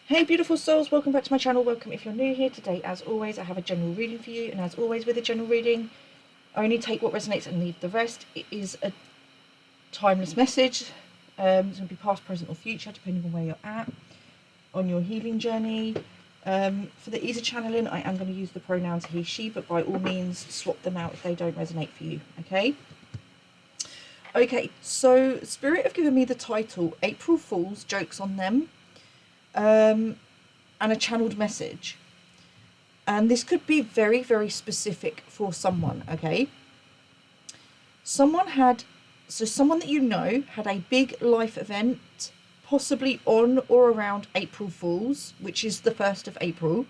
Hey beautiful souls, welcome back to my channel. Welcome if you're new here. Today, as always, I have a general reading for you, and as always with a general reading, only take what resonates and leave the rest. It is a timeless message. It's going to be past, present or future, depending on where you're at on your healing journey. For the ease of channeling, I am going to use the pronouns he, she, but by all means swap them out if they don't resonate for you, okay? Okay, so Spirit have given me the title April Fool's, Jokes on Them, and a channeled message. And this could be very, very specific for someone, okay? Someone that you know had a big life event, possibly on or around April Fool's, which is the 1st of April,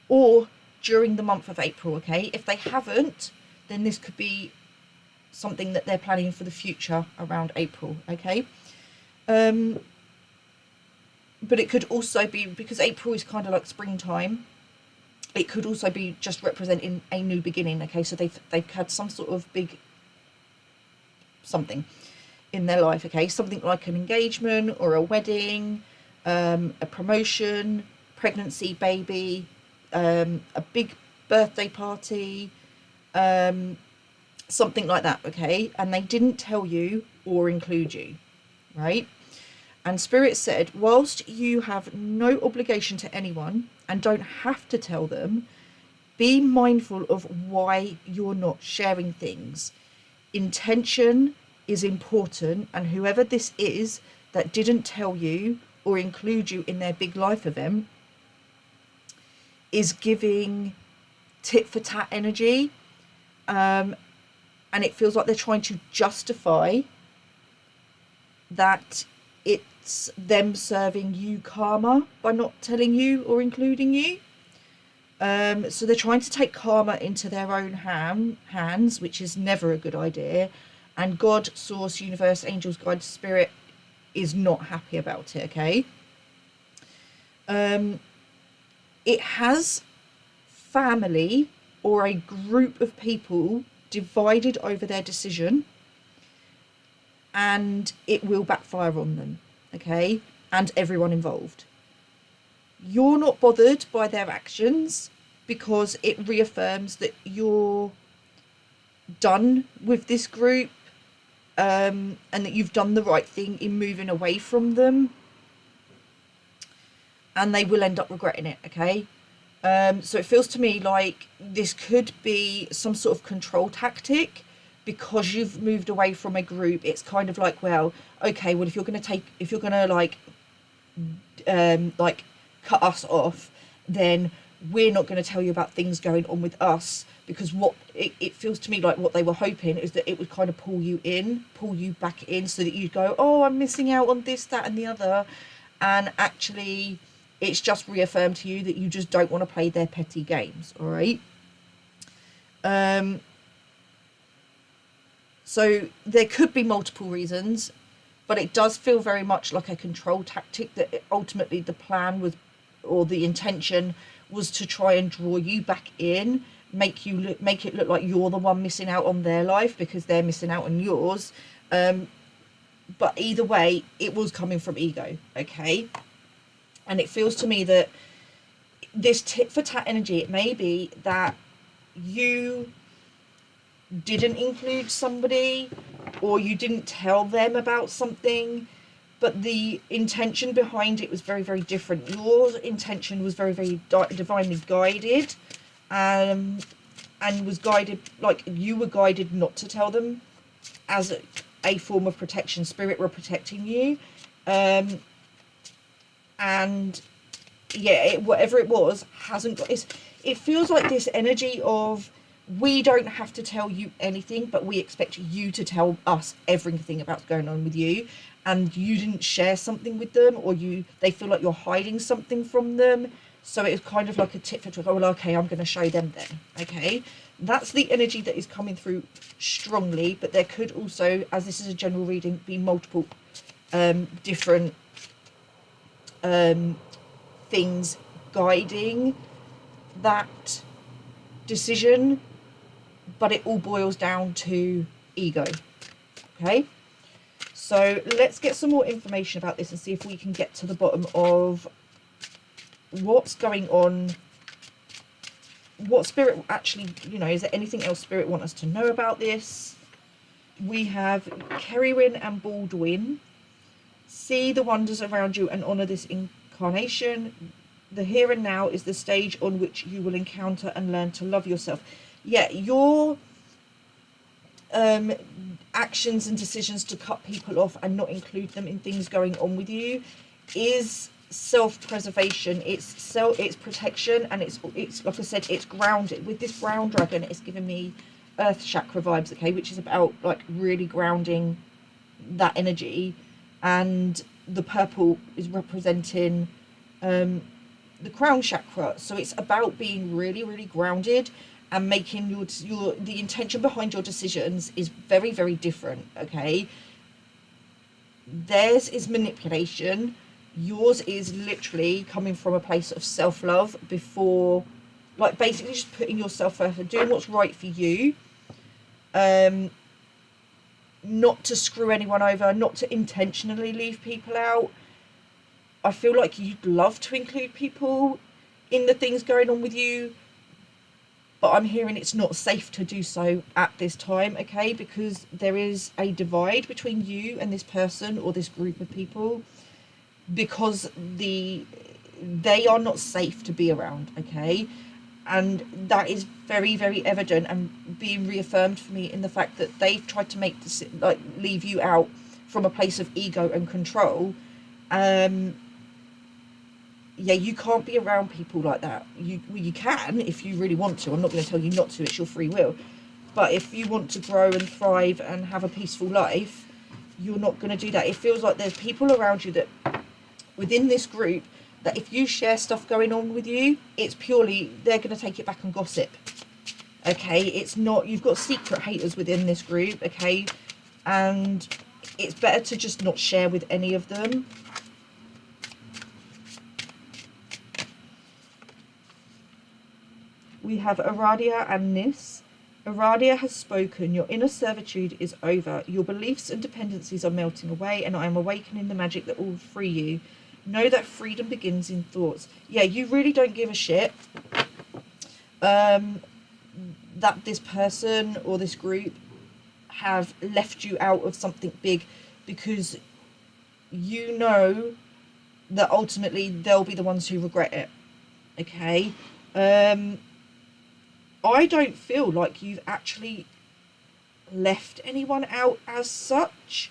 or during the month of April, okay? If they haven't, then this could be something that they're planning for the future around April, okay? But it could also be, because April is kind of like springtime, it could also be just representing a new beginning, okay? So they've had some sort of big something in their life, okay? Something like an engagement or a wedding, a promotion, pregnancy, baby, a big birthday party, something like that, okay? And they didn't tell you or include you, right? And Spirit said, whilst you have no obligation to anyone and don't have to tell them, be mindful of why you're not sharing things. Intention is important, and whoever this is that didn't tell you or include you in their big life event is giving tit for tat energy, and it feels like they're trying to justify that it's them serving you karma by not telling you or including you. So they're trying to take karma into their own hands, which is never a good idea. And God, Source, Universe, Angels, Guide, Spirit is not happy about it, okay? It has family or a group of people divided over their decision, and it will backfire on them, okay? And everyone involved. You're not bothered by their actions because it reaffirms that you're done with this group, and that you've done the right thing in moving away from them, and they will end up regretting it, okay? So it feels to me like this could be some sort of control tactic. Because you've moved away from a group, it's kind of like, well, okay, well, if you're going to like cut us off, then we're not going to tell you about things going on with us, because what it feels to me like what they were hoping is that it would kind of pull you back in, so that you'd go, oh, I'm missing out on this, that and the other, and actually it's just reaffirmed to you that you just don't want to play their petty games, all right? So there could be multiple reasons, but it does feel very much like a control tactic, that ultimately the plan was, or the intention was, to try and draw you back in, make it look like you're the one missing out on their life because they're missing out on yours. But either way, it was coming from ego, okay? And it feels to me that this tit for tat energy, it may be that you didn't include somebody, or you didn't tell them about something, but the intention behind it was very, very different. Your intention was very, very divinely guided, and was guided, like you were guided not to tell them, as a form of protection. Spirit were protecting you, and yeah, whatever it was hasn't got. It feels like this energy of, we don't have to tell you anything, but we expect you to tell us everything about what's going on with you, and you didn't share something with them, or they feel like you're hiding something from them. So it's kind of like a tit for tat. Oh, well, okay, I'm going to show them then. Okay, that's the energy that is coming through strongly. But there could also, as this is a general reading, be multiple different things guiding that decision, but it all boils down to ego, okay? So let's get some more information about this and see if we can get to the bottom of what's going on. What Spirit actually, you know, is there anything else Spirit want us to know about this? We have Kerwin and Baldwin. See the wonders around you and honour this incarnation. The here and now is the stage on which you will encounter and learn to love yourself. Yeah, your actions and decisions to cut people off and not include them in things going on with you is self-preservation. It's protection, and it's like I said, it's grounded. With this brown dragon, it's giving me earth chakra vibes, okay, which is about like really grounding that energy. And the purple is representing the crown chakra, so it's about being really, really grounded and making the intention behind your decisions is very, very different, okay? Theirs is manipulation. Yours is literally coming from a place of self-love, before, like, basically just putting yourself first and doing what's right for you, not to screw anyone over, not to intentionally leave people out. I feel like you'd love to include people in the things going on with you, but I'm hearing it's not safe to do so at this time, okay? Because there is a divide between you and this person or this group of people, because they are not safe to be around, okay? And that is very, very evident and being reaffirmed for me in the fact that they've tried to leave you out from a place of ego and control. Yeah, you can't be around people like that. You can if you really want to. I'm not going to tell you not to. It's your free will. But if you want to grow and thrive and have a peaceful life, you're not going to do that. It feels like there's people around you that, within this group, that if you share stuff going on with you, it's purely, they're going to take it back and gossip. Okay, it's not, you've got secret haters within this group, okay? And it's better to just not share with any of them. We have Aradia and Nis. Aradia has spoken. Your inner servitude is over. Your beliefs and dependencies are melting away, and I am awakening the magic that will free you. Know that freedom begins in thoughts. Yeah, you really don't give a shit that this person or this group have left you out of something big, because you know that ultimately they'll be the ones who regret it, okay? I don't feel like you've actually left anyone out as such.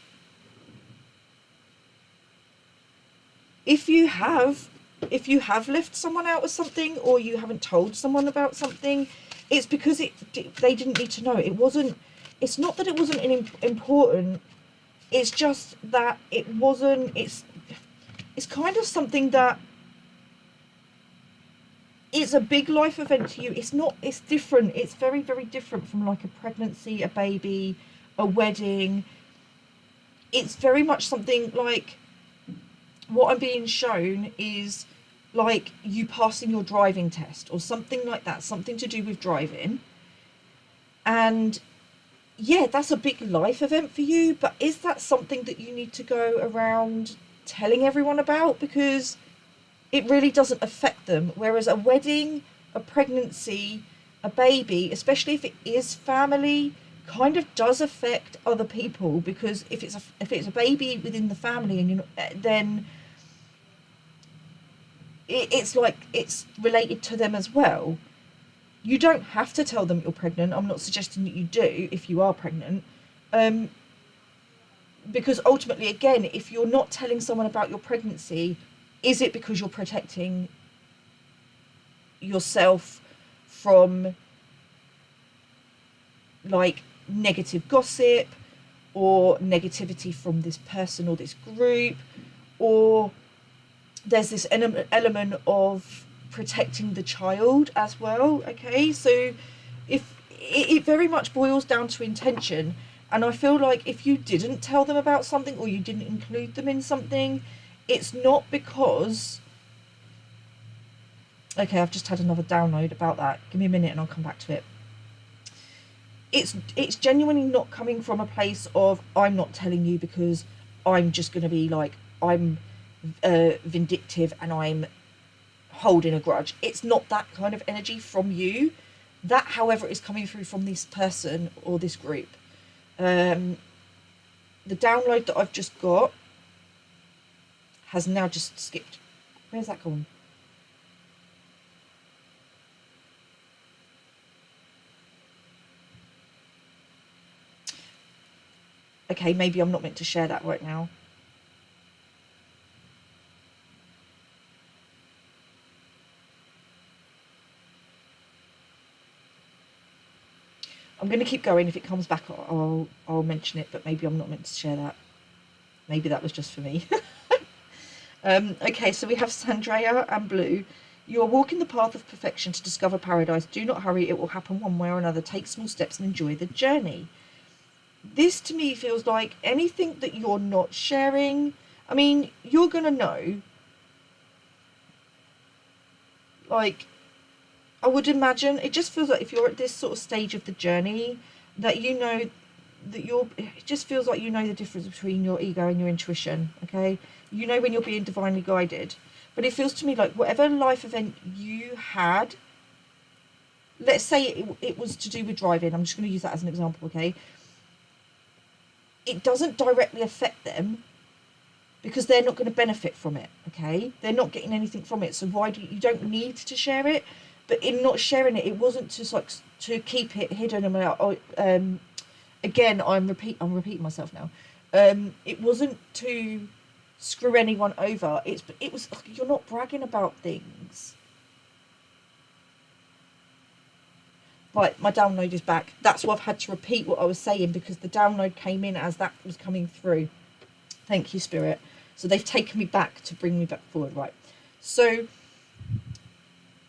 If you have left someone out of something, or you haven't told someone about something, it's because they didn't need to know. It's not that it wasn't important. It's just that it wasn't. It's kind of something that it's a big life event to you. It's different. It's very, very different from like a pregnancy, a baby, a wedding. It's very much something like, what I'm being shown is like you passing your driving test or something like that, something to do with driving. And yeah, that's a big life event for you, but is that something that you need to go around telling everyone about? Because it really doesn't affect them. Whereas a wedding, a pregnancy, a baby, especially if it is family, kind of does affect other people, because if it's a baby within the family, and then it's like it's related to them as well. You don't have to tell them you're pregnant. I'm not suggesting that you do if you are pregnant, because ultimately, again, if you're not telling someone about your pregnancy, is it because you're protecting yourself from like negative gossip or negativity from this person or this group, or there's this element of protecting the child as well, okay? So if it very much boils down to intention, and I feel like if you didn't tell them about something or you didn't include them in something, it's not because... Okay, I've just had another download about that. Give me a minute and I'll come back to it. It's genuinely not coming from a place of, I'm not telling you because I'm just going to be like, I'm vindictive and I'm holding a grudge. It's not that kind of energy from you. That, however, is coming through from this person or this group. The download that I've just got has now just skipped. Where's that gone? Okay, maybe I'm not meant to share that right now. I'm going to keep going. If it comes back, I'll mention it, but maybe I'm not meant to share that. Maybe that was just for me. Okay, so we have Sandrea and Blue. You are walking the path of perfection to discover paradise. Do not hurry. It will happen one way or another. Take small steps and enjoy the journey. This to me feels like anything that you're not sharing. I mean, you're going to know. Like, I would imagine, it just feels like if you're at this sort of stage of the journey, that you know that it just feels like you know the difference between your ego and your intuition, okay? You know when you're being divinely guided. But it feels to me like whatever life event you had, let's say it was to do with driving, I'm just going to use that as an example, okay? It doesn't directly affect them because they're not going to benefit from it, okay? They're not getting anything from it, so why do you don't need to share it? But in not sharing it, it wasn't to keep it hidden. Again, I'm repeating myself now. It wasn't to screw anyone over. It was, you're not bragging about things. Right, my download is back. That's why I've had to repeat what I was saying, because the download came in as that was coming through. Thank you, Spirit. So they've taken me back to bring me back forward, right? So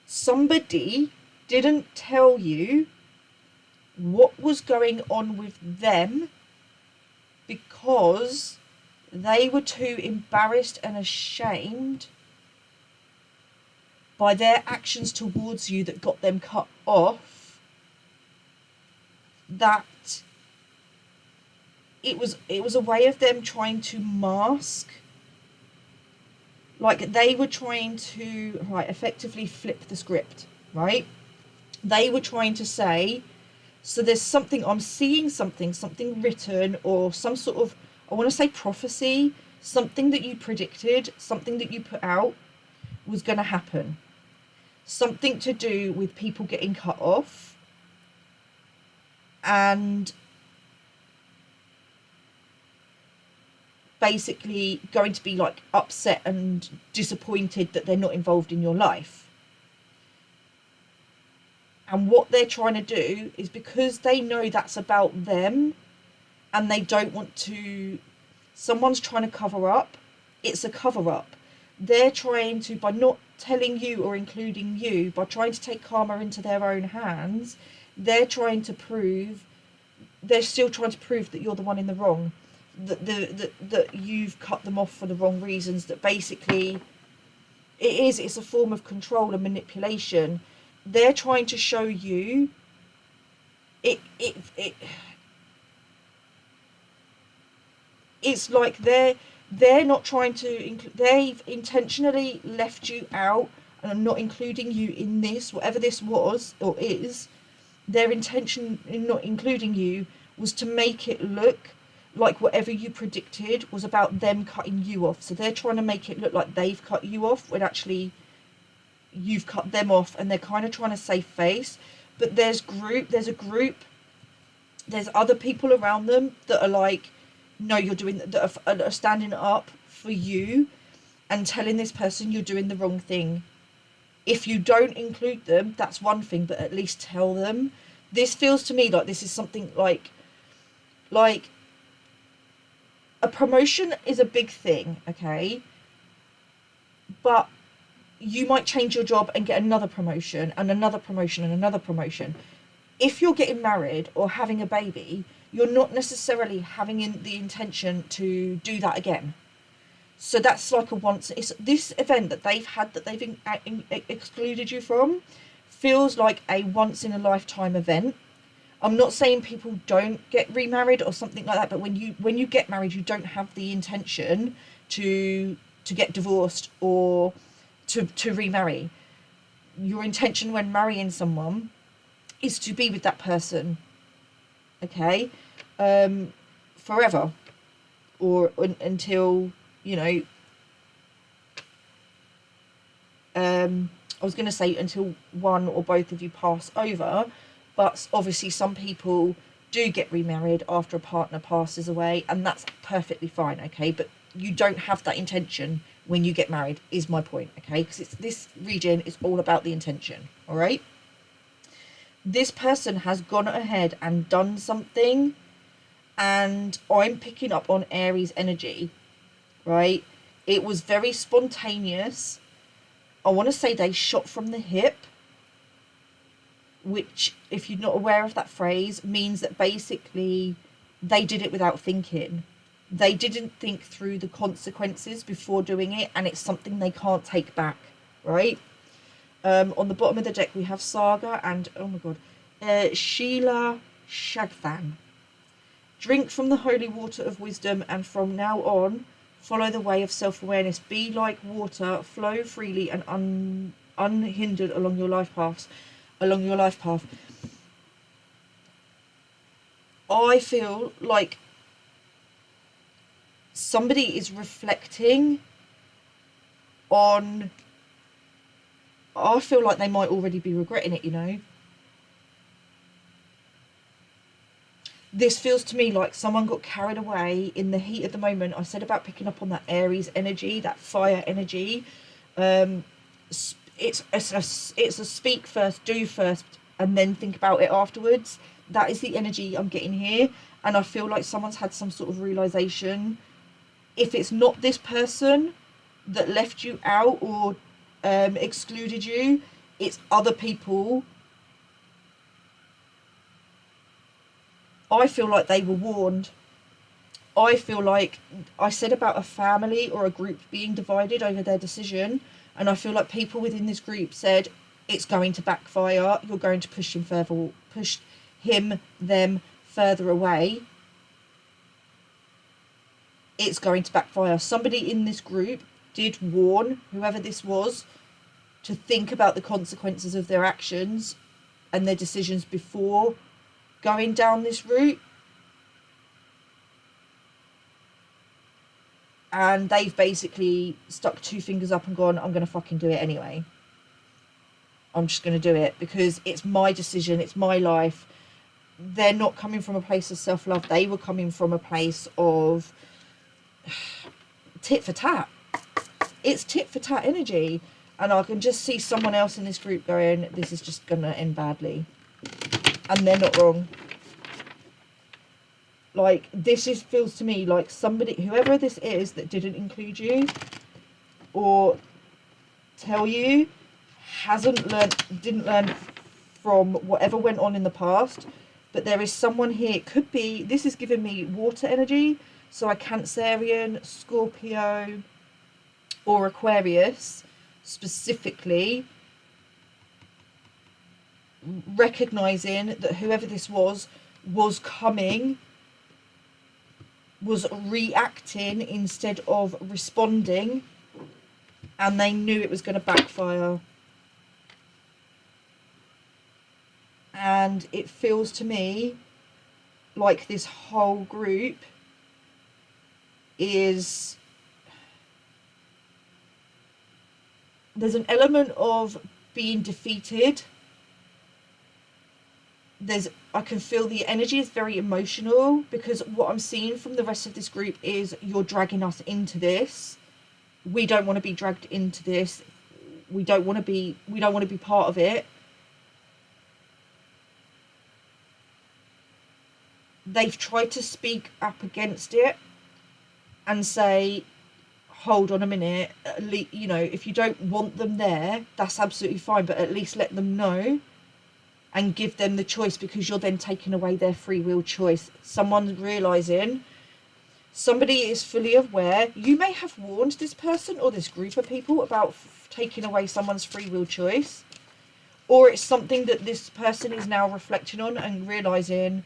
somebody didn't tell you what was going on with them because they were too embarrassed and ashamed by their actions towards you that got them cut off, that it was a way of them trying to mask, like they were trying to, right, effectively flip the script, right? They were trying to say, so there's something, I'm seeing something written, or some sort of, I want to say prophecy, something that you predicted, something that you put out was going to happen. Something to do with people getting cut off and basically going to be like upset and disappointed that they're not involved in your life. And what they're trying to do is, because they know that's about them and they don't want to, someone's trying to cover up, it's a cover up. They're trying to, by not telling you or including you, by trying to take karma into their own hands, they're trying to prove, they're still trying to prove that you're the one in the wrong, that you've cut them off for the wrong reasons, that basically it's a form of control and manipulation. They're trying to show you it's like they're not trying to they've intentionally left you out and are not including you in this, whatever this was or is. Their intention in not including you was to make it look like whatever you predicted was about them cutting you off. So they're trying to make it look like they've cut you off when actually you've cut them off, and they're kind of trying to save face. But there's other people around them that are like, no, you're doing, that are standing up for you and telling this person you're doing the wrong thing. If you don't include them, that's one thing, but at least tell them. This feels to me like this is something like a promotion is a big thing, okay? But you might change your job and get another promotion and another promotion and another promotion. If you're getting married or having a baby, you're not necessarily having the intention to do that again. So that's like a once. It's this event that they've had that they've excluded you from feels like a once in a lifetime event. I'm not saying people don't get remarried or something like that, but when you get married, you don't have the intention to get divorced or to remarry. Your intention when marrying someone is to be with that person, okay, forever, or until, you know, I was going to say until one or both of you pass over, but obviously some people do get remarried after a partner passes away, and that's perfectly fine, okay? But you don't have that intention when you get married, is my point, okay? Because this region is all about the intention, all right? This person has gone ahead and done something, and I'm picking up on Aries energy, right? It was very spontaneous. I want to say they shot from the hip, which, if you're not aware of that phrase, means that basically they did it without thinking. They didn't think through the consequences before doing it, and it's something they can't take back, right? On the bottom of the deck, we have Saga and, oh my god, Sheila Shagthan. Drink from the holy water of wisdom, and from now on, follow the way of self-awareness. Be like water, flow freely and unhindered along your life path. I feel like somebody is reflecting on... I feel like they might already be regretting it, you know. This feels to me like someone got carried away in the heat of the moment. I said about picking up on that Aries energy, that fire energy. It's a speak first, do first, and then think about it afterwards. That is the energy I'm getting here. And I feel like someone's had some sort of realization. If it's not this person that left you out or excluded you, it's other people. I feel like they were warned. I feel like I said about a family or a group being divided over their decision, and I feel like people within this group said it's going to backfire. You're going to push them further away. It's going to backfire. Somebody in this group did warn whoever this was to think about the consequences of their actions and their decisions before going down this route, and they've basically stuck two fingers up and gone, I'm going to fucking do it anyway. I'm just going to do it because it's my decision, it's my life. They're not coming from a place of self-love. They were coming from a place of tit for tat. It's tit for tat energy, and I can just see someone else in this group going, this is just going to end badly. And they're not wrong. Like, this feels to me like somebody, whoever this is that didn't include you or tell you, didn't learn from whatever went on in the past. But there is someone here, it could be, this is giving me water energy, so a Cancerian, Scorpio, or Aquarius specifically, recognizing that whoever this was reacting instead of responding, and they knew it was going to backfire. And it feels to me like this whole group is... there's an element of being defeated. I can feel the energy is very emotional, because what I'm seeing from the rest of this group is you're dragging us into this. We don't want to be dragged into this. We don't want to be part of it. They've tried to speak up against it and say, hold on a minute, you know, if you don't want them there, that's absolutely fine, but at least let them know and give them the choice, because you're then taking away their free will choice. Someone's realizing, somebody is fully aware. You may have warned this person or this group of people about taking away someone's free will choice, or it's something that this person is now reflecting on and realizing,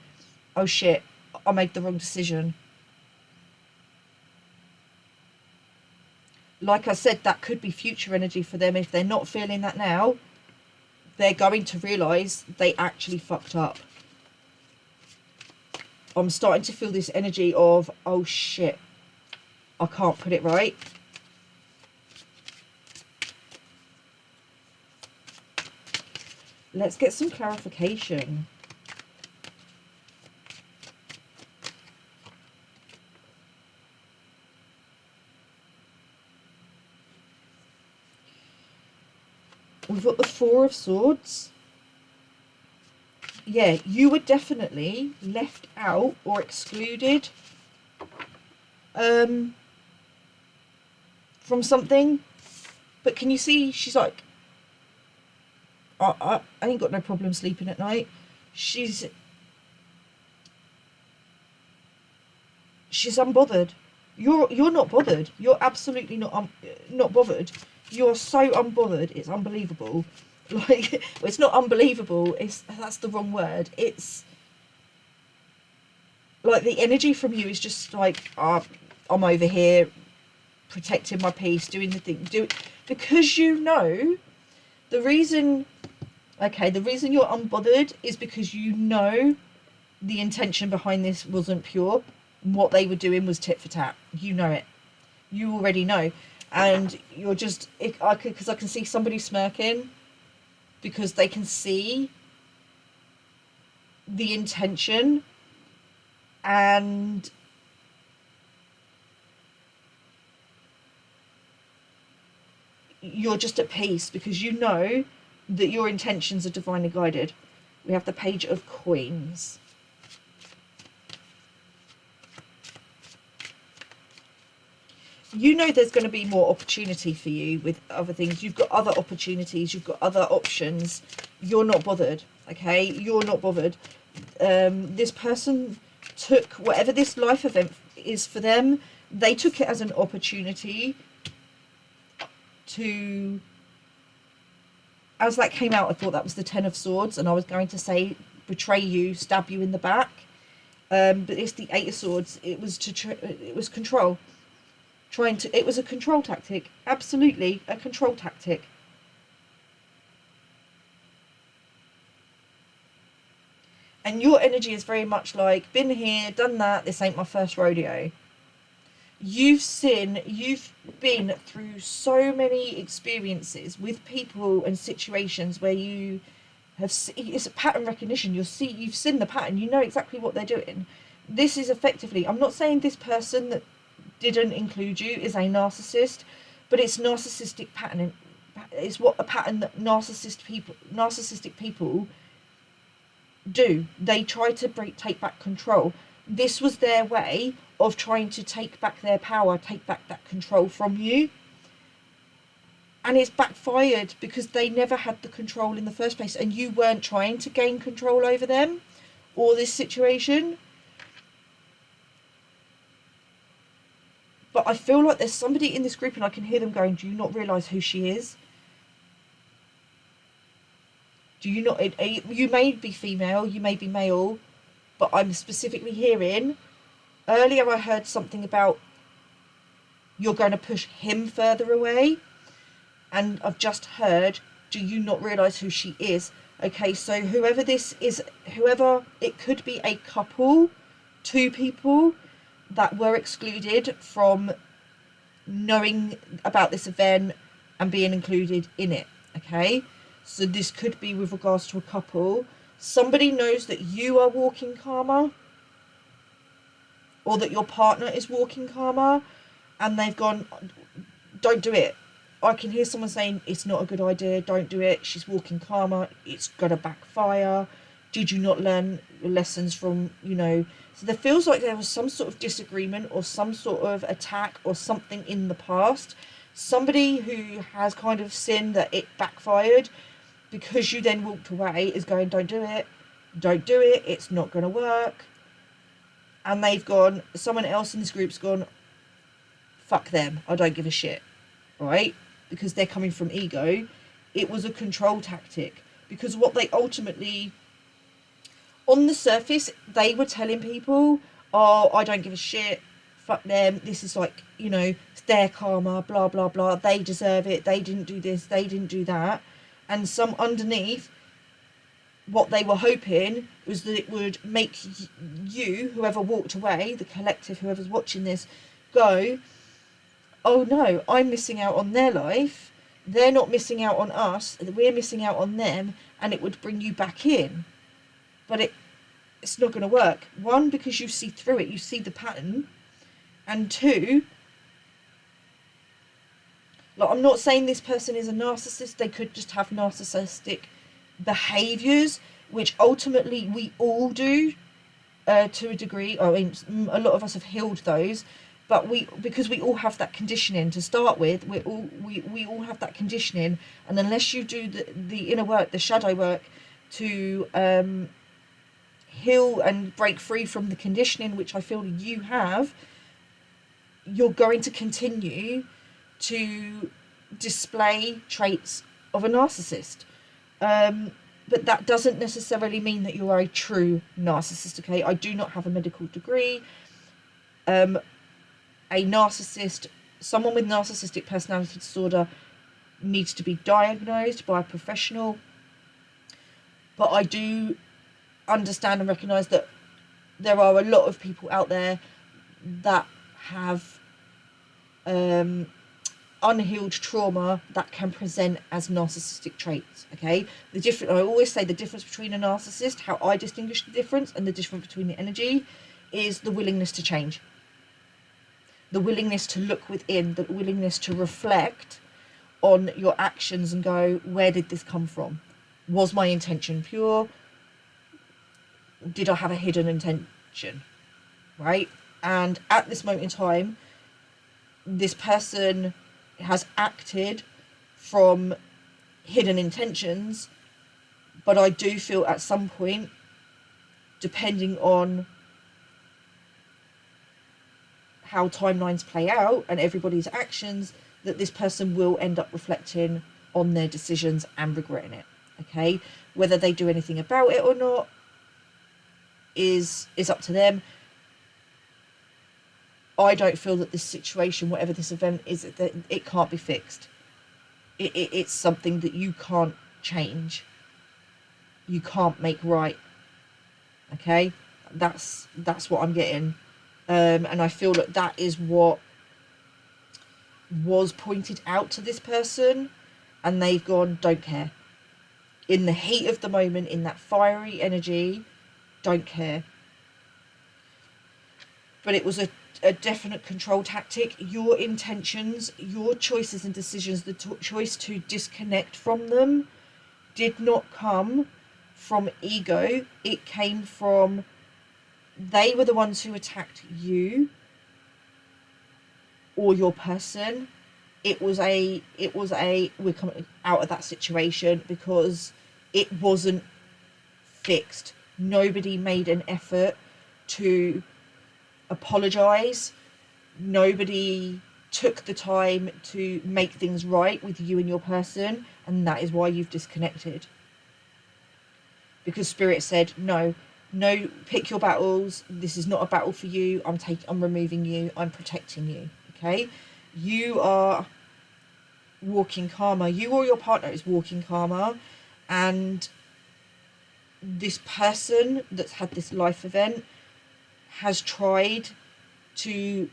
oh shit, I made the wrong decision. Like I said, that could be future energy for them. If they're not feeling that now, they're going to realize they actually fucked up. I'm starting to feel this energy of, oh shit, I can't put it right. Let's get some clarification. We've got the Four of Swords. Yeah, you were definitely left out or excluded from something. But can you see, she's like, I ain't got no problem sleeping at night. She's unbothered. You're not bothered. You're absolutely not bothered. You're so unbothered. It's unbelievable. Like, it's not unbelievable. That's the wrong word. It's like the energy from you is just like, I'm over here protecting my peace, doing the thing, because you know the reason. Okay, the reason you're unbothered is because you know the intention behind this wasn't pure. What they were doing was tit for tat. You know it. You already know. And you're just, because I can see somebody smirking because they can see the intention, and you're just at peace because you know that your intentions are divinely guided. We have the Page of Coins. You know there's going to be more opportunity for you with other things. You've got other opportunities. You've got other options. You're not bothered, okay? You're not bothered. This person took whatever this life event is for them, they took it as an opportunity to... As that came out, I thought that was the Ten of Swords, and I was going to say betray you, stab you in the back. But it's the Eight of Swords. It was it was control. It was a control tactic. Absolutely a control tactic. And your energy is very much like, been here, done that, this ain't my first rodeo. You've been through so many experiences with people and situations where you have, it's a pattern recognition. You've seen the pattern, you know exactly what they're doing. This is effectively, I'm not saying this person that didn't include you is a narcissist, but it's narcissistic pattern. It's what a pattern that narcissistic people do. They try to take back control. This was their way of trying to take back their power, take back that control from you. And it's backfired because they never had the control in the first place, and you weren't trying to gain control over them or this situation. But I feel like there's somebody in this group, and I can hear them going, do you not realise who she is? Do you not? You may be female, you may be male, but I'm specifically hearing... Earlier I heard something about you're going to push him further away. And I've just heard, do you not realise who she is? Okay, so whoever this is, it could be a couple, two people that were excluded from knowing about this event and being included in it, okay? So this could be with regards to a couple. Somebody knows that you are walking karma, or that your partner is walking karma, and they've gone, don't do it. I can hear someone saying, it's not a good idea, don't do it, she's walking karma, it's going to backfire. Did you not learn lessons from, So there feels like there was some sort of disagreement or some sort of attack or something in the past. Somebody who has kind of sinned that it backfired because you then walked away is going, don't do it, it's not going to work. And they've gone, someone else in this group's gone, fuck them, I don't give a shit, right? Because they're coming from ego. It was a control tactic. because what they ultimately, on the surface, they were telling people, oh, I don't give a shit, fuck them, this is like, you know, it's their karma, blah blah blah, they deserve it, they didn't do this, they didn't do that. And some underneath, what they were hoping was that it would make you, whoever walked away, the collective, whoever's watching this, go, oh no, I'm missing out on their life, they're not missing out on us, we're missing out on them, and it would bring you back in. But it's not going to work. One, because you see through it, you see the pattern. And two, like, I'm not saying this person is a narcissist, they could just have narcissistic behaviours, which ultimately we all do to a degree. I mean, a lot of us have healed those, but because we all have that conditioning to start with, we all have that conditioning, and unless you do the inner work, the shadow work, to heal and break free from the conditioning, which I feel you have, you're going to continue to display traits of a narcissist. But that doesn't necessarily mean that you are a true narcissist, okay? I do not have a medical degree. A narcissist, someone with narcissistic personality disorder, needs to be diagnosed by a professional. But I do understand and recognise that there are a lot of people out there that have unhealed trauma that can present as narcissistic traits, okay? I always say the difference between a narcissist, how I distinguish the difference, and the difference between the energy is the willingness to change. The willingness to look within, the willingness to reflect on your actions and go, where did this come from? Was my intention pure? Did I have a hidden intention? Right? And at this moment in time, this person has acted from hidden intentions, but I do feel at some point, depending on how timelines play out and everybody's actions, that this person will end up reflecting on their decisions and regretting it, okay? Whether they do anything about it or not is up to them. I don't feel that this situation, whatever this event is, that it can't be fixed. It's something that you can't change. You can't make right. Okay? That's what I'm getting. And I feel that is what was pointed out to this person, and they've gone, don't care. In the heat of the moment, in that fiery energy, don't care. But it was a definite control tactic. Your intentions, your choices and decisions, the choice to disconnect from them did not come from ego. It came from, they were the ones who attacked you or your person. It was a we're coming out of that situation because it wasn't fixed. Nobody made an effort to apologize. Nobody took the time to make things right with you and your person, and that is why you've disconnected. Because Spirit said, no, pick your battles. This is not a battle for you. I'm removing you. I'm protecting you. Okay? You are walking karma. You or your partner is walking karma, and this person that's had this life event has tried to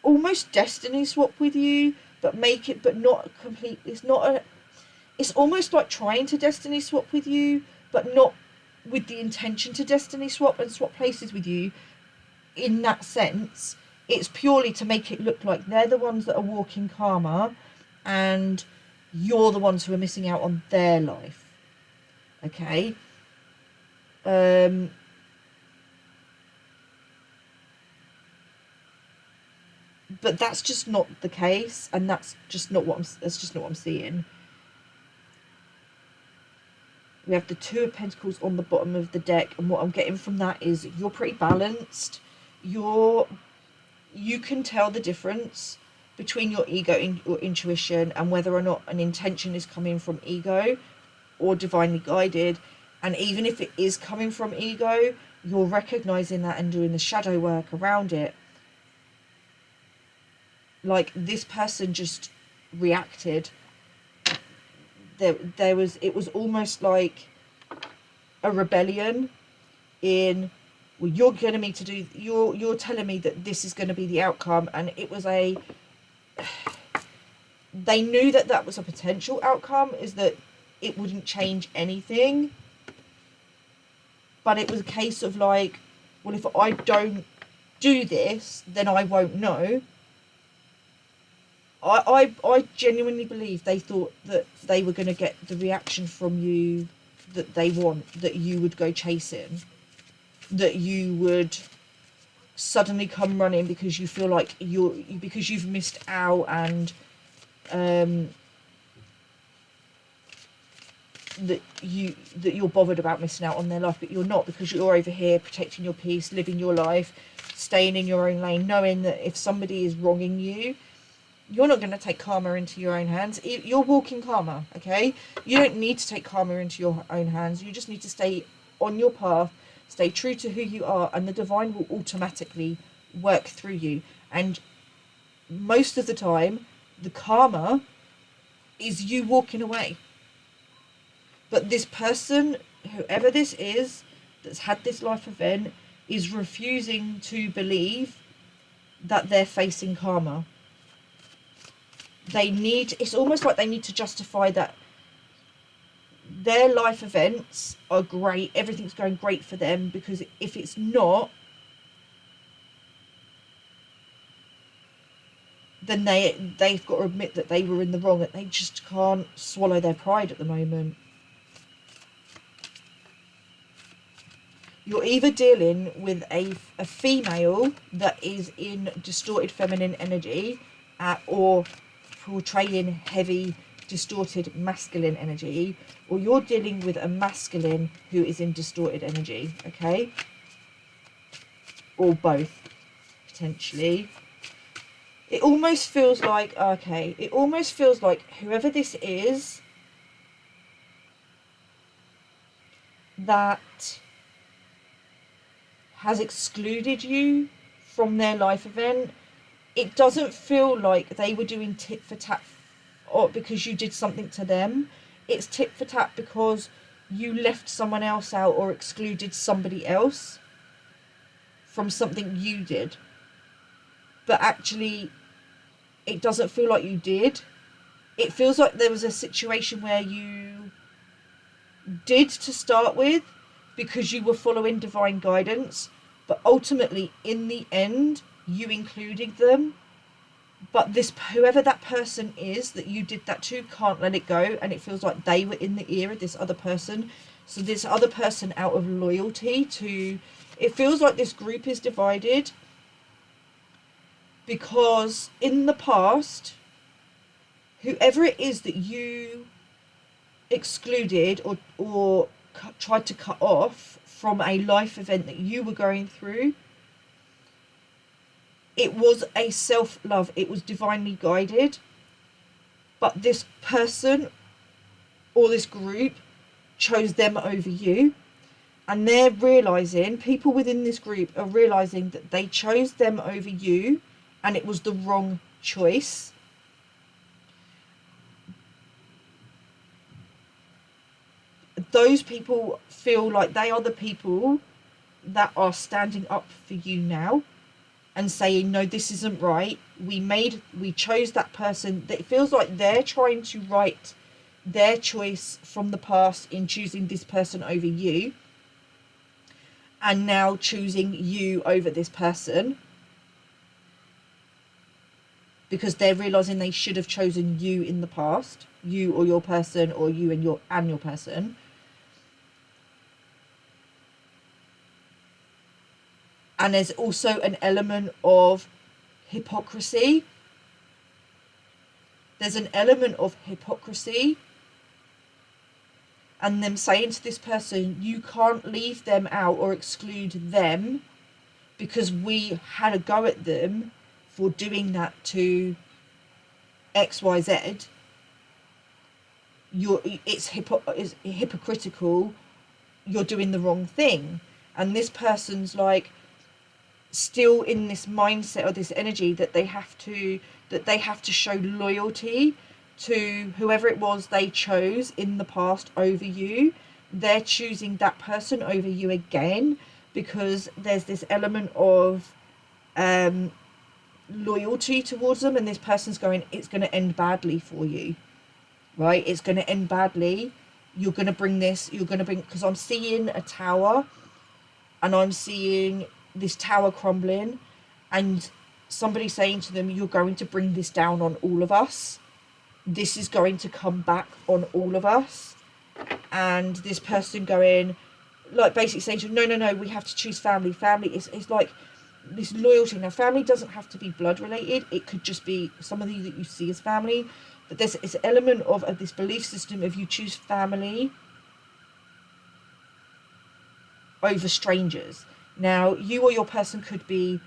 almost destiny swap with you, but not complete. It's almost like trying to destiny swap with you, but not with the intention to destiny swap and swap places with you. In that sense, it's purely to make it look like they're the ones that are walking karma and you're the ones who are missing out on their life. Okay? But that's just not the case, and that's just not what I'm seeing. We have the Two of Pentacles on the bottom of the deck, and what I'm getting from that is you're pretty balanced. You can tell the difference between your ego and your intuition, and whether or not an intention is coming from ego or divinely guided. And even if it is coming from ego, you're recognizing that and doing the shadow work around it. Like, this person just reacted. It was almost like a rebellion in, well, you're telling me that this is going to be the outcome. And it was they knew that was a potential outcome, is that it wouldn't change anything. But it was a case of like, well, if I don't do this, then I won't know. I genuinely believe they thought that they were going to get the reaction from you that they want, that you would go chasing, that you would suddenly come running because you feel like because you've missed out, and that you're bothered about missing out on their life, but you're not, because you're over here protecting your peace, living your life, staying in your own lane, knowing that if somebody is wronging you, you're not going to take karma into your own hands. You're walking karma, okay? You don't need to take karma into your own hands. You just need to stay on your path, stay true to who you are, and the divine will automatically work through you. And most of the time, the karma is you walking away. But this person, whoever this is, that's had this life event, is refusing to believe that they're facing karma. It's almost like they need to justify that their life events are great, everything's going great for them, because if it's not, then they've got to admit that they were in the wrong, that they just can't swallow their pride at the moment. You're either dealing with a female that is in distorted feminine energy, or portraying heavy, distorted masculine energy, or you're dealing with a masculine who is in distorted energy, okay? Or both, potentially. It almost feels like, whoever this is, that has excluded you from their life event, it doesn't feel like they were doing tit for tat or because you did something to them. It's tit for tat because you left someone else out or excluded somebody else from something you did. But actually, it doesn't feel like you did. It feels like there was a situation where you did to start with because you were following divine guidance, but ultimately, in the end, you included them. But whoever that person is that you did that to can't let it go, and it feels like they were in the ear of this other person. So this other person, out of loyalty to, it feels like this group is divided because in the past, whoever it is that you excluded or tried to cut off from a life event that you were going through, it was a self-love, it was divinely guided, but this person or this group chose them over you, and they're realizing, people within this group are realizing that they chose them over you and it was the wrong choice. Those people feel like they are the people that are standing up for you now and saying, no, this isn't right. We chose that person. It feels like they're trying to right their choice from the past in choosing this person over you, and now choosing you over this person because they're realizing they should have chosen you in the past, you or your person, or you and your person. And there's also an element of hypocrisy. There's an element of hypocrisy. And them saying to this person, you can't leave them out or exclude them because we had a go at them for doing that to XYZ. it's hypocritical, you're doing the wrong thing. And this person's like still in this mindset or this energy that they have to show loyalty to whoever it was they chose in the past over you. They're choosing that person over you again because there's this element of loyalty towards them, and this person's going, it's going to end badly for you, right? It's going to end badly. You're going to bring, because I'm seeing a tower, and I'm seeing this tower crumbling, and somebody saying to them, you're going to bring this down on all of us. This is going to come back on all of us. And this person going, like, basically saying to them, no, we have to choose family. Family is like this loyalty. Now, family doesn't have to be blood related. It could just be somebody that you see as family. But there's this element of this belief system of you choose family over strangers. Now, you or your person could be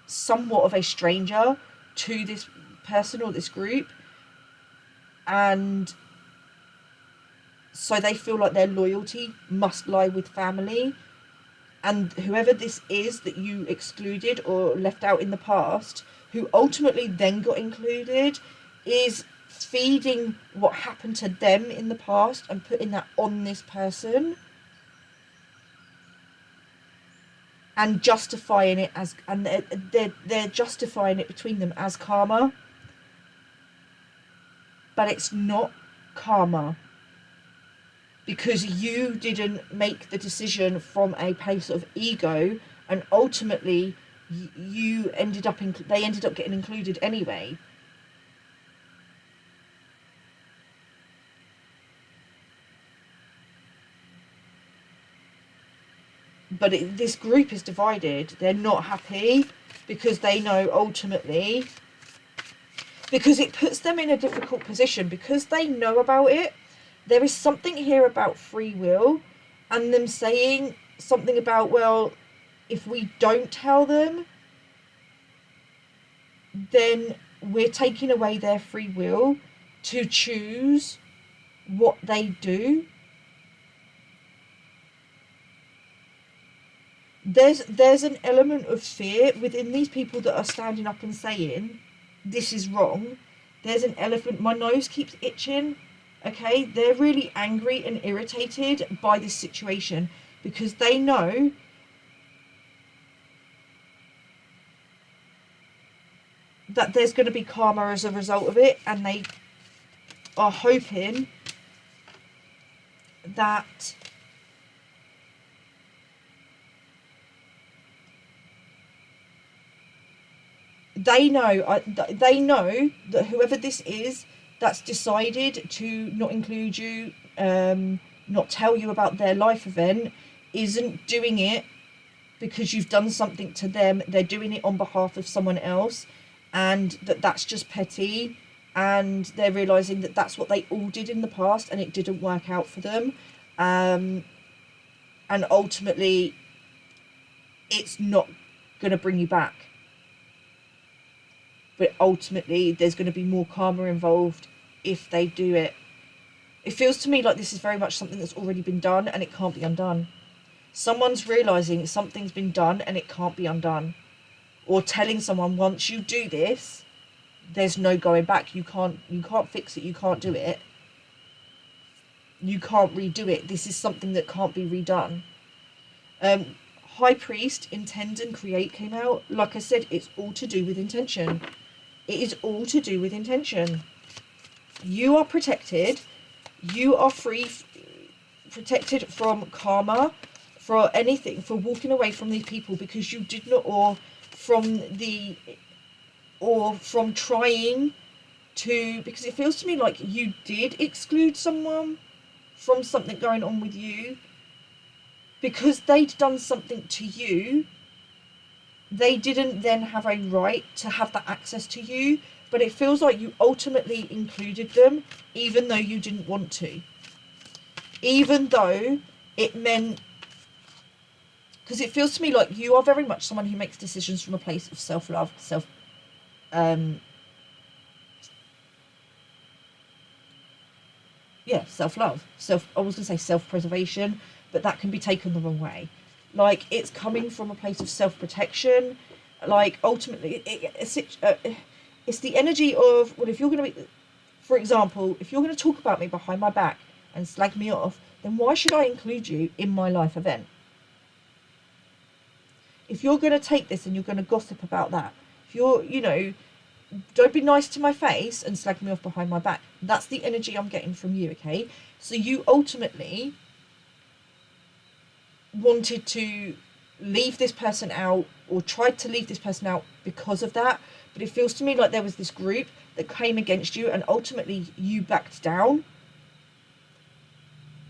somewhat of a stranger to this person or this group, and so they feel like their loyalty must lie with family, and whoever this is that you excluded or left out in the past, who ultimately then got included, is feeding what happened to them in the past and putting that on this person and justifying it as, and they're justifying it between them as karma, but it's not karma, because you didn't make the decision from a place of ego, and ultimately they ended up getting included anyway. But this group is divided. They're not happy because they know ultimately, because it puts them in a difficult position, because they know about it. There is something here about free will, and them saying something about, well, if we don't tell them, then we're taking away their free will to choose what they do. There's an element of fear within these people that are standing up and saying this is wrong. There's an elephant. My nose keeps itching. Okay, they're really angry and irritated by this situation because they know that there's going to be karma as a result of it, and they are hoping that they know that whoever this is that's decided to not include you, not tell you about their life event, isn't doing it because you've done something to them. They're doing it on behalf of someone else, and that's just petty, and they're realising that that's what they all did in the past and it didn't work out for them, and ultimately it's not going to bring you back. But ultimately there's going to be more karma involved if they do it. It feels to me like this is very much something that's already been done and it can't be undone. Someone's realising something's been done and it can't be undone. Or telling someone, once you do this, there's no going back. You can't fix it. You can't do it. You can't redo it. This is something that can't be redone. High Priest, Intend and Create came out. Like I said, it's all to do with intention. It is all to do with intention. You are protected. You are free, protected from karma, for anything, for walking away from these people because you did not, or from trying to, because it feels to me like you did exclude someone from something going on with you because they'd done something to you. They didn't then have a right to have that access to you, but it feels like you ultimately included them even though you didn't want to, even though it meant, because it feels to me like you are very much someone who makes decisions from a place of self-love, yeah, self-love. I was going to say self-preservation, but that can be taken the wrong way. Like, it's coming from a place of self-protection. Like, ultimately, it's the energy of, well, if you're going to be, for example, if you're going to talk about me behind my back and slag me off, then why should I include you in my life event? If you're going to take this and you're going to gossip about that, if you're, don't be nice to my face and slag me off behind my back. That's the energy I'm getting from you, okay? So you ultimately wanted to leave this person out, or tried to leave this person out because of that. But it feels to me like there was this group that came against you, and ultimately you backed down,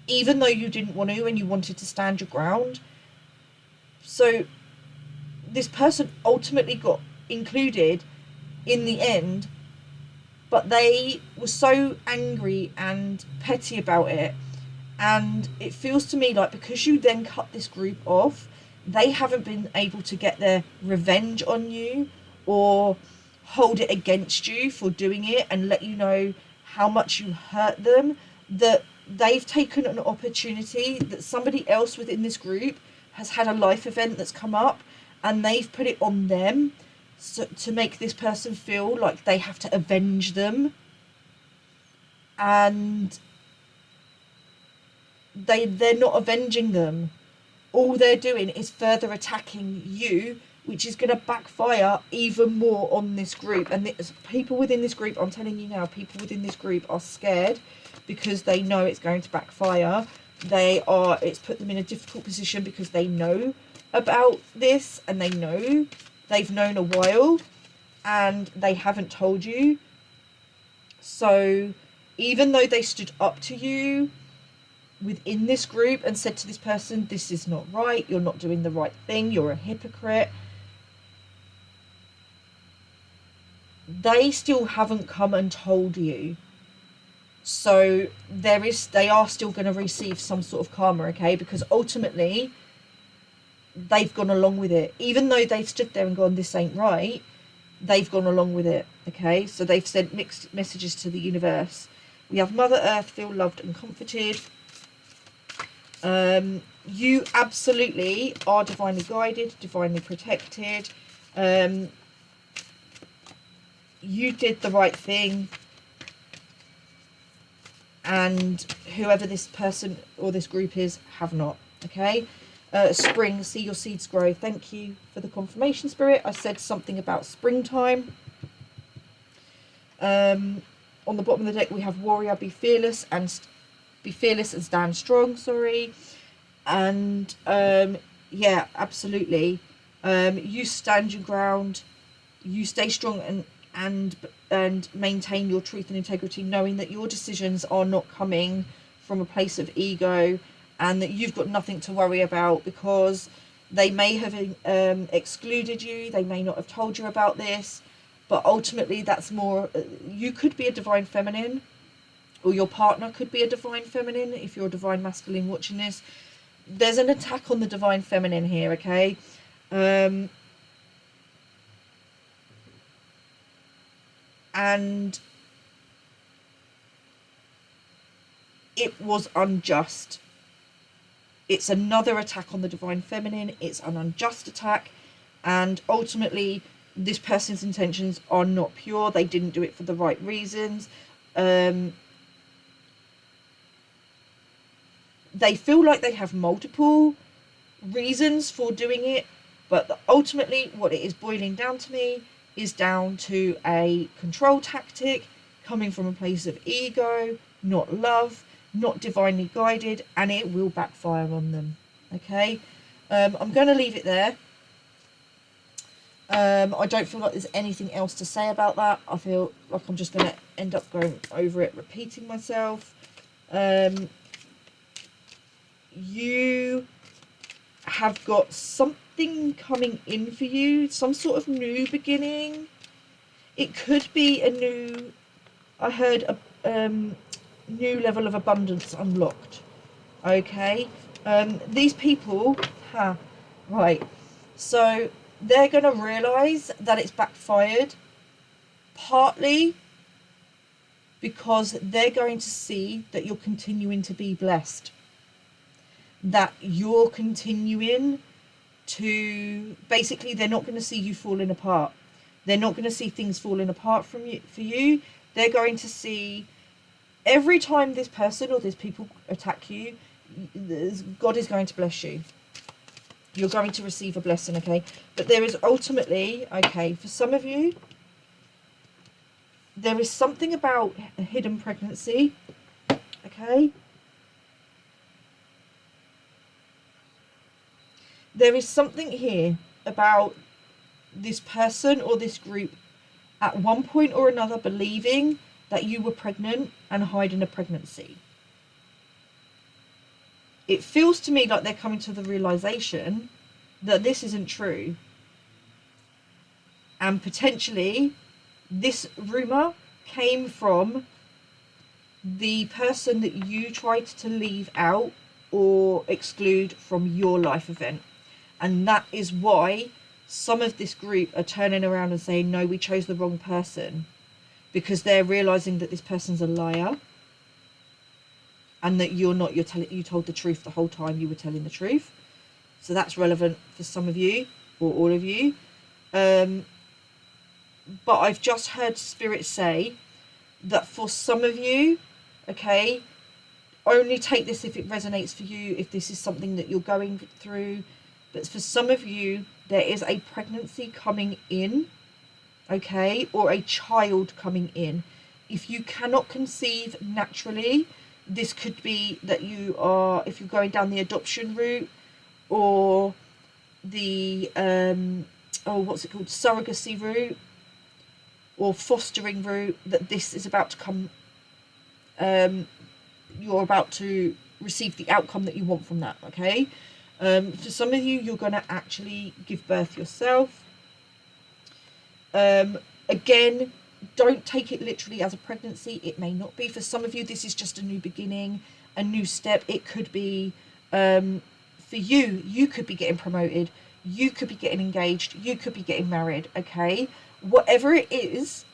even though you didn't want to and you wanted to stand your ground. So this person ultimately got included in the end, but they were so angry and petty about it. And it feels to me like, because you then cut this group off, they haven't been able to get their revenge on you or hold it against you for doing it and let you know how much you hurt them. That they've taken an opportunity that somebody else within this group has had a life event that's come up, and they've put it on them, so, to make this person feel like they have to avenge them. And they're not avenging them. All they're doing is further attacking you, which is going to backfire even more on this group. And people within this group, I'm telling you now, people within this group are scared because they know it's going to backfire. It's put them in a difficult position because they know about this, and they know, they've known a while and they haven't told you. So even though they stood up to you within this group and said to this person, this is not right, you're not doing the right thing, you're a hypocrite, they still haven't come and told you. So they are still going to receive some sort of karma, okay? Because ultimately they've gone along with it. Even though they've stood there and gone, this ain't right, they've gone along with it, okay? So they've sent mixed messages to the universe. We have Mother Earth, feel loved and comforted. You absolutely are divinely guided, divinely protected. You did the right thing, and whoever this person or this group is have not, okay? Spring, see your seeds grow. Thank you for the confirmation, Spirit. I said something about springtime. On the bottom of the deck we have Warrior, be fearless and stand strong, sorry. And yeah, absolutely. You stand your ground, you stay strong and maintain your truth and integrity, knowing that your decisions are not coming from a place of ego, and that you've got nothing to worry about, because they may have excluded you, they may not have told you about this, but ultimately that's more, you could be a divine feminine, or your partner could be a divine feminine if you're a divine masculine watching this. There's an attack on the divine feminine here, okay? And it was unjust. It's another attack on the divine feminine. It's an unjust attack, and ultimately this person's intentions are not pure. They didn't do it for the right reasons. They feel like they have multiple reasons for doing it, but ultimately what it is boiling down to me is down to a control tactic coming from a place of ego, not love, not divinely guided, and it will backfire on them, okay? I'm going to leave it there. I don't feel like there's anything else to say about that. I feel like I'm just going to end up going over it, repeating myself. You have got something coming in for you, some sort of new beginning. It could be a new, I heard a new level of abundance unlocked, okay? These people, right, so they're going to realise that it's backfired, partly because they're going to see that you're continuing to be blessed, that you're continuing to, basically, they're not going to see you falling apart. They're not going to see things falling apart from you, for you. They're going to see every time this person or these people attack you, God is going to bless you. You're going to receive a blessing, okay? But there is ultimately, okay, for some of you, there is something about a hidden pregnancy, okay? There is something here about this person or this group at one point or another believing that you were pregnant and hiding a pregnancy. It feels to me like they're coming to the realization that this isn't true. And potentially this rumor came from the person that you tried to leave out or exclude from your life event. And that is why some of this group are turning around and saying, no, we chose the wrong person, because they're realizing that this person's a liar and that you're not, you told the truth the whole time you were telling the truth. So that's relevant for some of you or all of you. But I've just heard Spirit say that for some of you, okay, only take this if it resonates for you, if this is something that you're going through. But for some of you, there is a pregnancy coming in, okay, or a child coming in. If you cannot conceive naturally, this could be that you are, if you're going down the adoption route or the, surrogacy route or fostering route, that this is about to come, you're about to receive the outcome that you want from that, okay? For some of you, you're going to actually give birth yourself. Again, don't take it literally as a pregnancy. It may not be. For some of you, this is just a new beginning, a new step. It could be, for you, you could be getting promoted. You could be getting engaged. You could be getting married, okay? Whatever it is,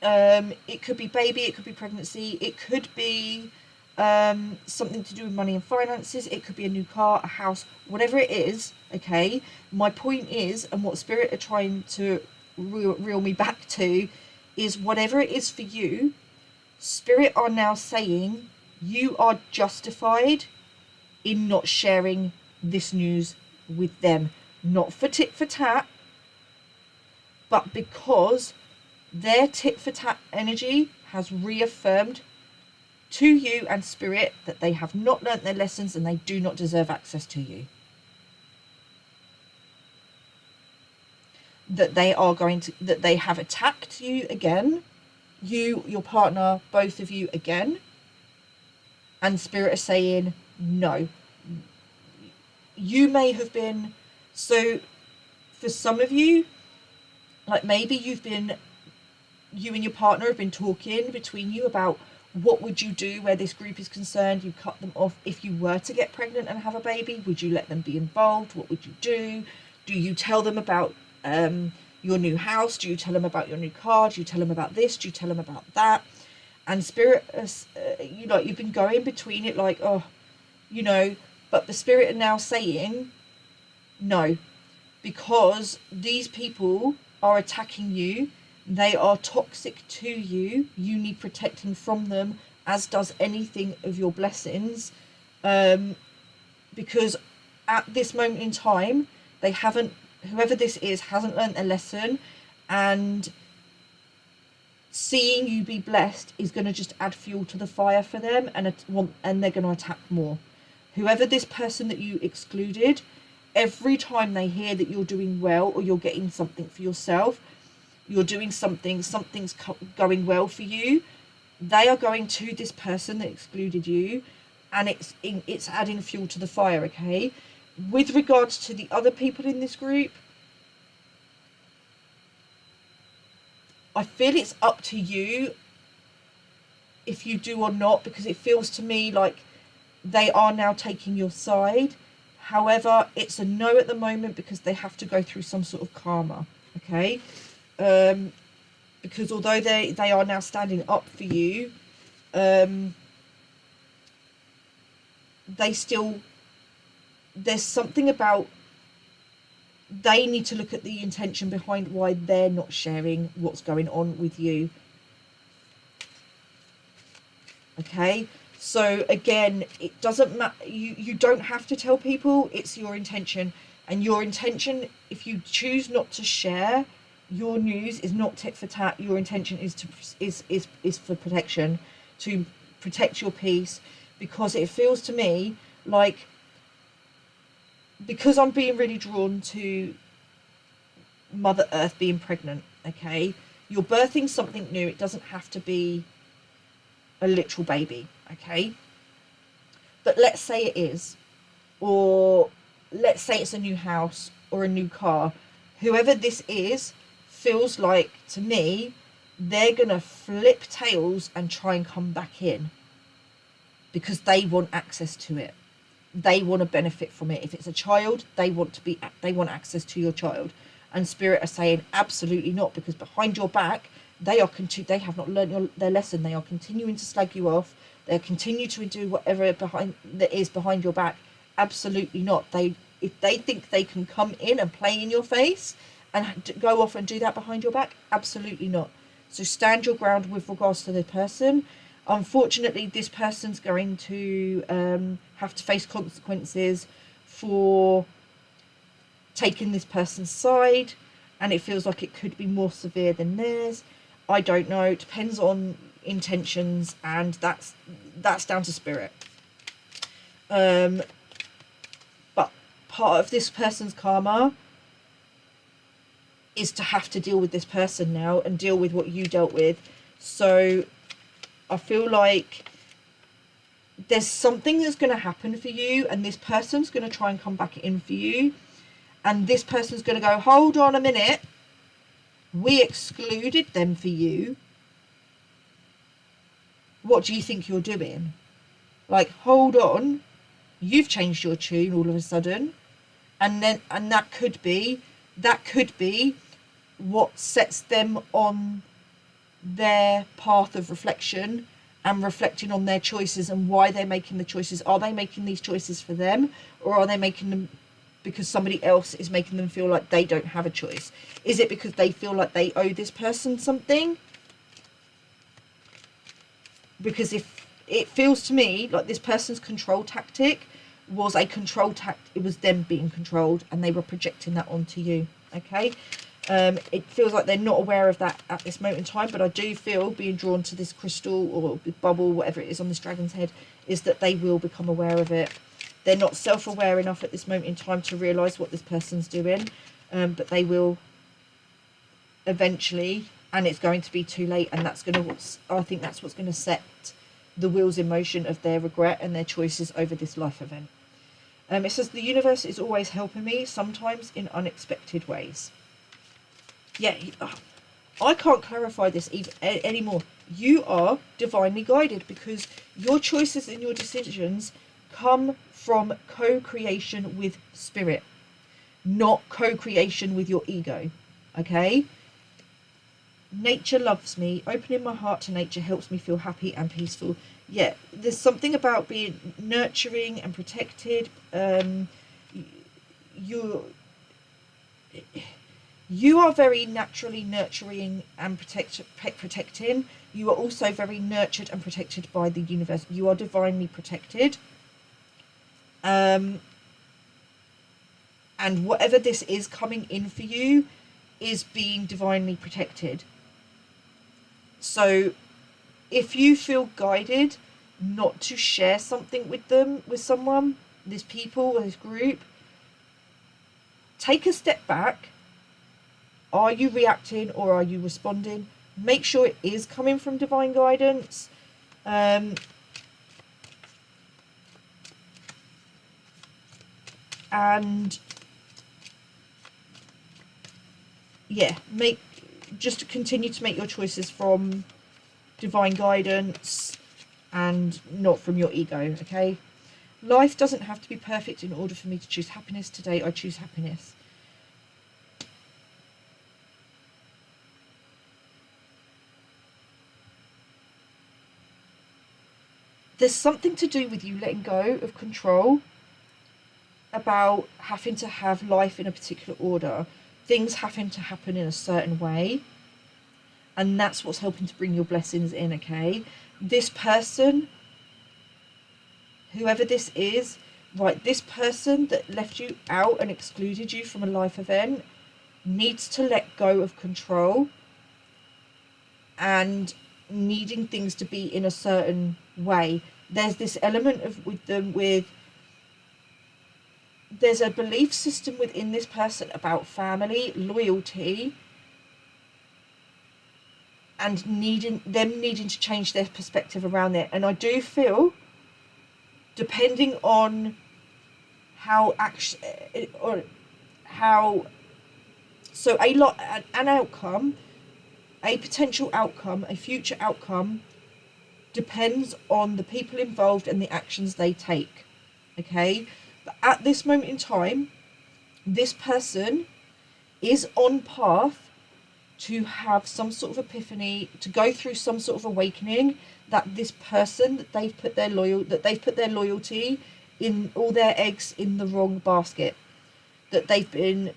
it could be baby, it could be pregnancy, it could be something to do with money and finances, it could be a new car, a house, whatever it is, okay? My point is, and what Spirit are trying to reel me back to, is whatever it is for you, Spirit are now saying you are justified in not sharing this news with them. Not for tit for tat, but because their tit for tat energy has reaffirmed to you and Spirit that they have not learnt their lessons and they do not deserve access to you. That they are going to, that they have attacked you again, you, your partner, both of you again, and Spirit is saying no. You may have been, so for some of you, like maybe you and your partner have been talking between you about what would you do where this group is concerned. You cut them off. If you were to get pregnant and have a baby, would you let them be involved? What would you do? Do you tell them about your new house? Do you tell them about your new car? Do you tell them about this? Do you tell them about that? And Spirit, you've been going between it like, oh, but the Spirit are now saying no, because these people are attacking you. They are toxic to you. You need protecting from them, as does anything of your blessings. Because at this moment in time, they haven't, whoever this is, hasn't learnt their lesson, and seeing you be blessed is going to just add fuel to the fire for them, and they're going to attack more. Whoever this person that you excluded, every time they hear that you're doing well or you're getting something for yourself, you're doing something's going well for you, they are going to this person that excluded you, and it's adding fuel to the fire, okay? With regards to the other people in this group, I feel it's up to you if you do or not, because it feels to me like they are now taking your side. However, it's a no at the moment because they have to go through some sort of karma, okay? because although they are now standing up for you, they still, there's something about, they need to look at the intention behind why they're not sharing what's going on with you. Okay, so again, it doesn't matter, you don't have to tell people, it's your intention. And your intention, if you choose not to share your news, is not tit for tat. Your intention is to is for protection, to protect your peace, because it feels to me like, because I'm being really drawn to Mother Earth being pregnant, okay? You're birthing something new. It doesn't have to be a literal baby, okay? But let's say it is, or let's say it's a new house or a new car. Whoever this is feels like, to me, they're gonna flip tails and try and come back in because they want access to it. They want to benefit from it. If it's a child, they want access to your child. And Spirit are saying absolutely not, because behind your back, they have not learned their lesson. They are continuing to slag you off. They'll continue to do whatever behind your back. Absolutely not. If they think they can come in and play in your face and go off and do that behind your back, absolutely not. So stand your ground with regards to the person. Unfortunately, this person's going to have to face consequences for taking this person's side, and it feels like it could be more severe than theirs. I don't know. It depends on intentions, and that's down to Spirit. But part of this person's karma is to have to deal with this person now and deal with what you dealt with. So I feel like there's something that's going to happen for you, and this person's going to try and come back in for you, and this person's going to go, hold on a minute, we excluded them for you, what do you think you're doing? Like, hold on, you've changed your tune all of a sudden. And that could be what sets them on their path of reflection and reflecting on their choices and why they're making the choices. Are they making these choices for them, or are they making them because somebody else is making them feel like they don't have a choice? Is it because they feel like they owe this person something? Because if it feels to me like this person's control tactic was a control it was them being controlled, and they were projecting that onto you. Okay, it feels like they're not aware of that at this moment in time, but I do feel, being drawn to this crystal or bubble, whatever it is on this dragon's head, is that they will become aware of it. They're not self-aware enough at this moment in time to realise what this person's doing, but they will eventually, and it's going to be too late, and I think that's what's going to set the wheels in motion of their regret and their choices over this life event. It says, the universe is always helping me, sometimes in unexpected ways. Yeah, I can't clarify this anymore. You are divinely guided, because your choices and your decisions come from co-creation with Spirit, not co-creation with your ego. Okay? Nature loves me. Opening my heart to nature helps me feel happy and peaceful. Yeah, there's something about being nurturing and protected. You are very naturally nurturing and protecting. You are also very nurtured and protected by the universe. You are divinely protected. And whatever this is coming in for you is being divinely protected. So if you feel guided not to share something with someone, this people or this group, take a step back. Are you reacting or are you responding? Make sure it is coming from divine guidance. And yeah, just continue to make your choices from divine guidance and not from your ego. Okay, life doesn't have to be perfect in order for me to choose happiness. Today I choose happiness. there's something to do with you letting go of control about having to have life in a particular order, things having to happen in a certain way, and that's what's helping to bring your blessings in. Okay, this person, whoever this is, right, this person that left you out and excluded you from a life event needs to let go of control and needing things to be in a certain way. There's this element of with them with there's a belief system within this person about family, loyalty, and needing to change their perspective around it. And I do feel, depending on how an outcome, a potential outcome, a future outcome, depends on the people involved and the actions they take. Okay, but at this moment in time, this person is on path to have some sort of epiphany, to go through some sort of awakening, that this person that they've put their loyalty in, all their eggs in the wrong basket, that they've been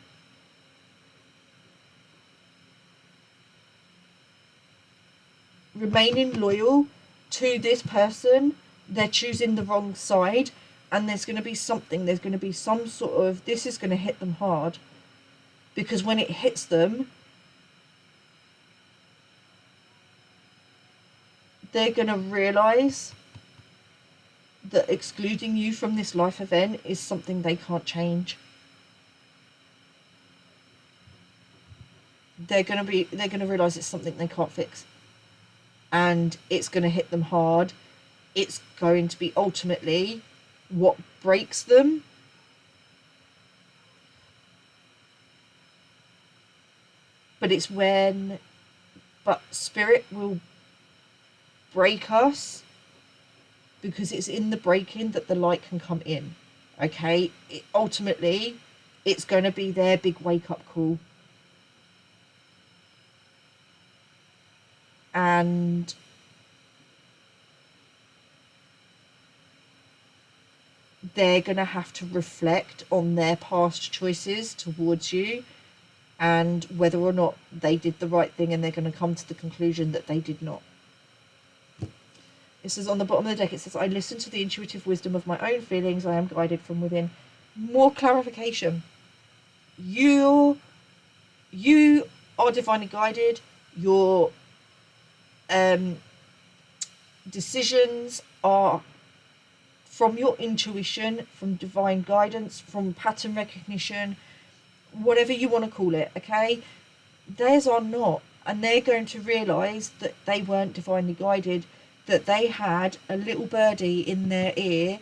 remaining loyal to this person, they're choosing the wrong side, and there's going to be some sort of, this is going to hit them hard, because when it hits them, they're going to realize that excluding you from this life event is something they can't change. They're going to realize it's something they can't fix, and it's going to hit them hard. It's going to be ultimately what breaks them. But spirit will break us, because it's in the breaking that the light can come in. Okay, ultimately it's going to be their big wake up call, and they're going to have to reflect on their past choices towards you and whether or not they did the right thing, and they're going to come to the conclusion that they did not. It says on the bottom of the deck, it says, I listen to the intuitive wisdom of my own feelings. I am guided from within. More clarification. You are divinely guided. Your decisions are from your intuition, from divine guidance, from pattern recognition, whatever you want to call it, okay? Theirs are not. And they're going to realise that they weren't divinely guided, that they had a little birdie in their ear,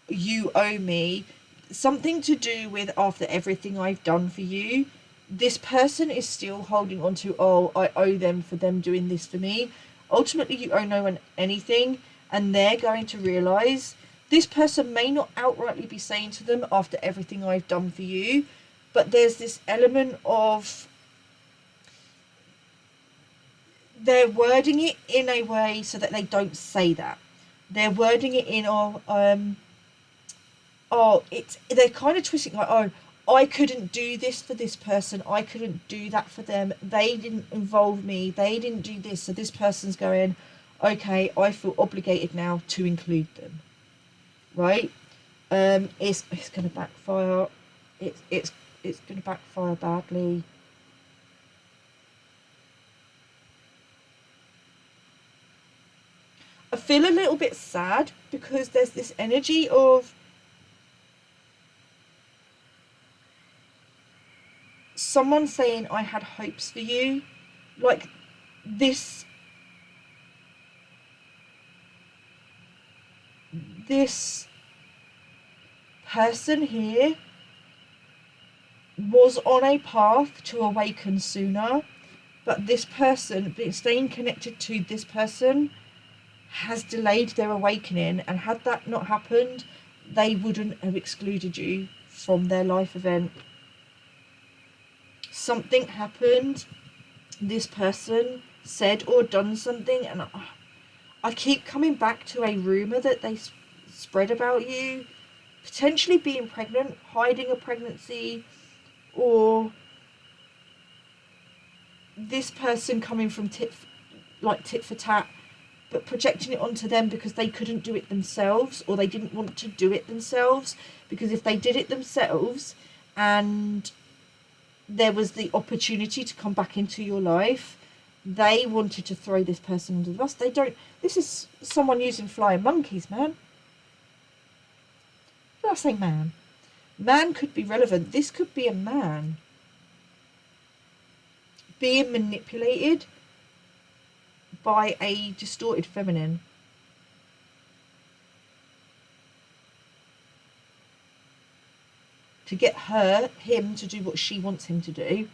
you owe me, something to do with after everything I've done for you. This person is still holding on to, oh, I owe them for them doing this for me. Ultimately, you owe no one anything, and they're going to realise, this person may not outrightly be saying to them, after everything I've done for you, but there's this element of, they're wording it in a way so that they don't say that. They're wording it in, they're kind of twisting, like, oh, I couldn't do this for this person, I couldn't do that for them, they didn't involve me, they didn't do this, so this person's going, okay, I feel obligated now to include them, right? It's going to backfire. It's going to backfire badly. I feel a little bit sad because there's this energy of someone saying, I had hopes for you. Like, this person here was on a path to awaken sooner, but this person, staying connected to this person, has delayed their awakening, and had that not happened, they wouldn't have excluded you from their life event. Something happened, this person said or done something, and I keep coming back to a rumour that they spread about you potentially being pregnant, hiding a pregnancy, or this person coming from tit for tat, but projecting it onto them because they couldn't do it themselves, or they didn't want to do it themselves. Because if they did it themselves and there was the opportunity to come back into your life, they wanted to throw this person under the bus. They don't. This is someone using flying monkeys, man. Did I say man? Man could be relevant. This could be a man being manipulated by a distorted feminine. To get him to do what she wants him to do.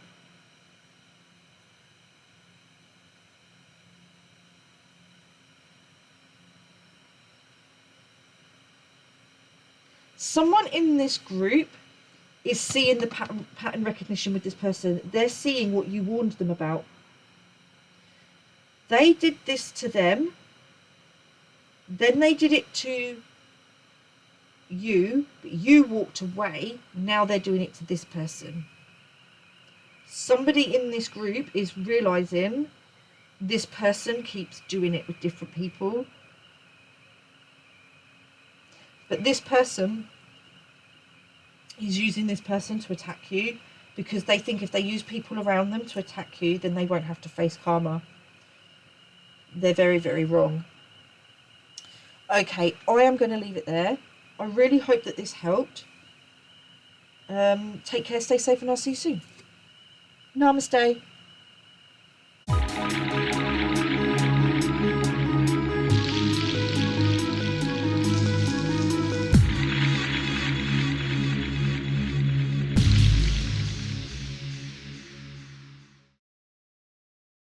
Someone in this group is seeing the pattern recognition with this person. They're seeing what you warned them about. They did this to them. Then they did it to you, but you walked away. Now they're doing it to this person. Somebody in this group is realizing this person keeps doing it with different people. But this person is using this person to attack you because they think if they use people around them to attack you, then they won't have to face karma. They're very, very wrong. Okay, I am going to leave it there. I really hope that this helped. Take care, stay safe, and I'll see you soon. Namaste.